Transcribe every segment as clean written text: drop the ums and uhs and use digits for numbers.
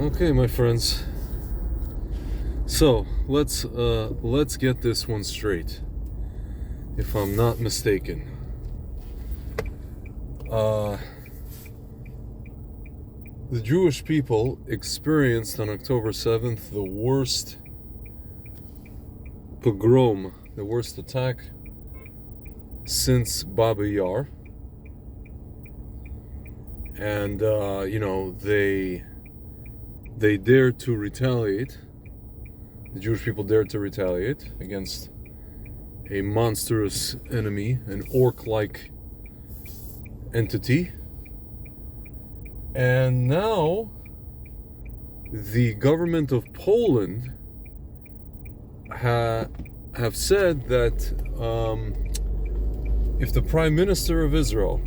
Okay, my friends. So let's get this one straight. If I'm not mistaken, the Jewish people experienced on October 7th the worst pogrom, the worst attack since Baba Yar, and they dared to retaliate. The Jewish people dared to retaliate against a monstrous enemy, an orc-like entity. And now the government of Poland have said that if the Prime Minister of Israel,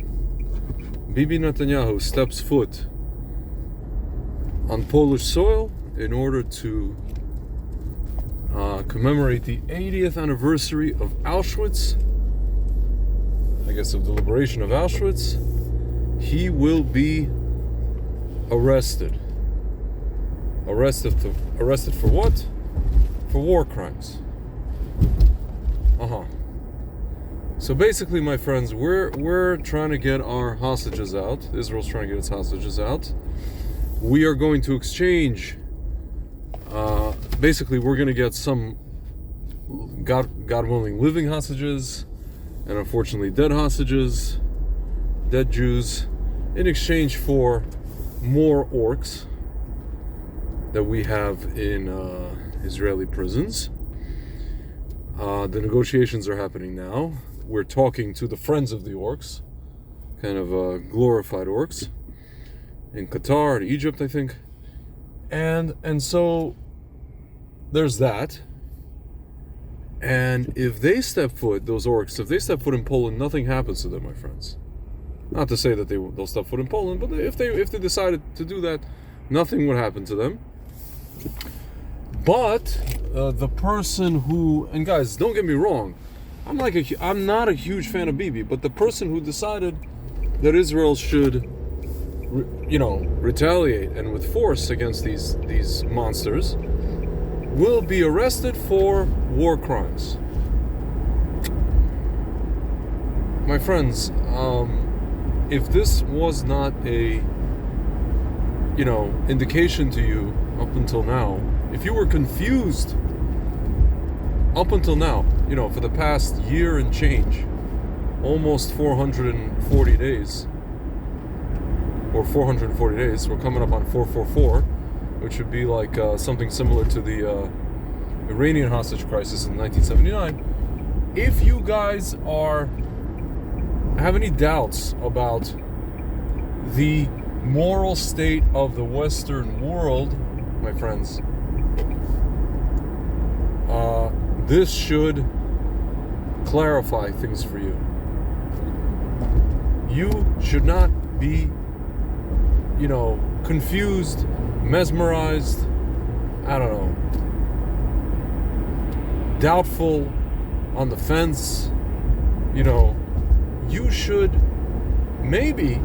Bibi Netanyahu, steps foot on Polish soil in order to commemorate the 80th anniversary of Auschwitz, I guess of the liberation of Auschwitz, he will be arrested. Arrested for what? For war crimes. So basically, my friends, we're trying to get our hostages out. Israel's trying to get its hostages out. We are going to exchange. Basically, we're going to get some, God willing, living hostages, and unfortunately dead hostages, dead Jews, in exchange for more orcs that we have in Israeli prisons. The negotiations are happening now. We're talking to the friends of the orcs, kind of glorified orcs, in Qatar and Egypt, I think. And so there's that. And if they step foot, those orcs, if they step foot in Poland, nothing happens to them, my friends. Not to say that they'll step foot in Poland, but if they decided to do that, nothing would happen to them. But the person who, and guys, don't get me wrong, I'm not a huge fan of Bibi, but the person who decided that Israel should, retaliate and with force against these monsters will be arrested for war crimes. My friends, if this was not a, indication to you up until now, if you were confused up until now, for the past year and change, almost 440 days, or 440 days, we're coming up on 444, which would be like something similar to the Iranian hostage crisis in 1979. If you guys have any doubts about the moral state of the Western world, my friends, this should clarify things for you. You should not be, confused, mesmerized, I don't know, doubtful, on the fence. You should, maybe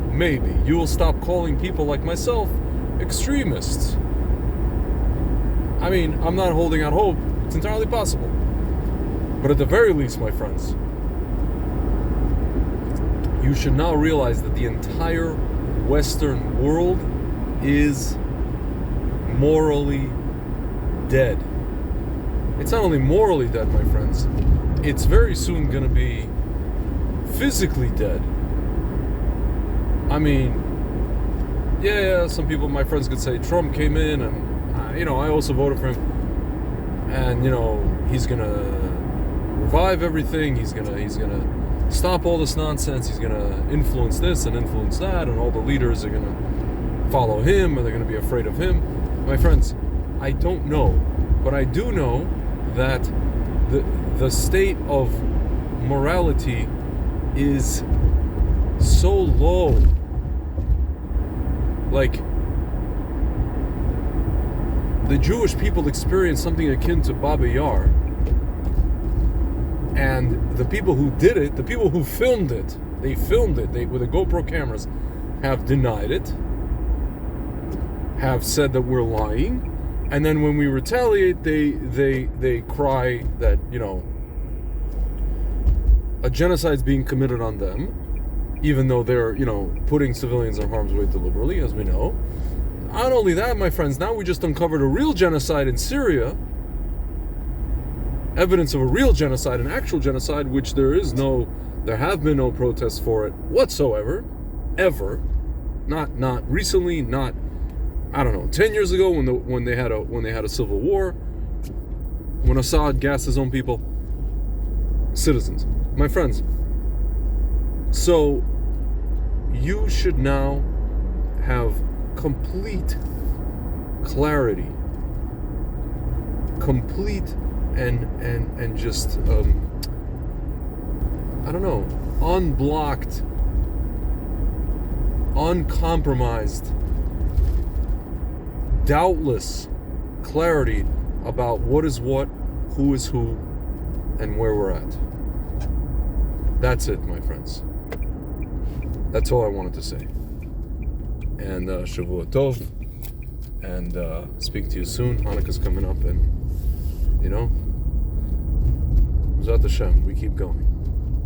you will stop calling people like myself extremists. I mean, I'm not holding out hope. It's entirely possible. But at the very least, my friends, you should now realize that the entire Western world is morally dead. It's not only morally dead, my friends, it's very soon going to be physically dead. I mean, yeah, some people, my friends, could say Trump came in and, I also voted for him. And, he's going to revive everything. He's going to stop all this nonsense. He's going to influence this and influence that. And all the leaders are going to follow him, and they're going to be afraid of him. My friends, I don't know. But I do know that the state of morality is so low. Like, the Jewish people experienced something akin to Baba Yar. And the people who did it, the people who filmed it, they with the GoPro cameras, have denied it, have said that we're lying, and then when we retaliate, they cry that, a genocide's being committed on them, even though they're, putting civilians in harm's way deliberately, as we know. Not only that, my friends, now we just uncovered a real genocide in Syria, evidence of a real genocide, an actual genocide, which there have been no protests for it whatsoever, ever. Not recently, not, I don't know, 10 years ago when they had a civil war, when Assad gassed his own people, citizens. My friends, so you should now have complete clarity, complete and just unblocked, uncompromised, doubtless clarity about what is what, who is who, and where we're at. That's it, my friends. That's all I wanted to say. And Shavua Tov. And speak to you soon. Hanukkah's coming up, and Zat Hashem, we keep going.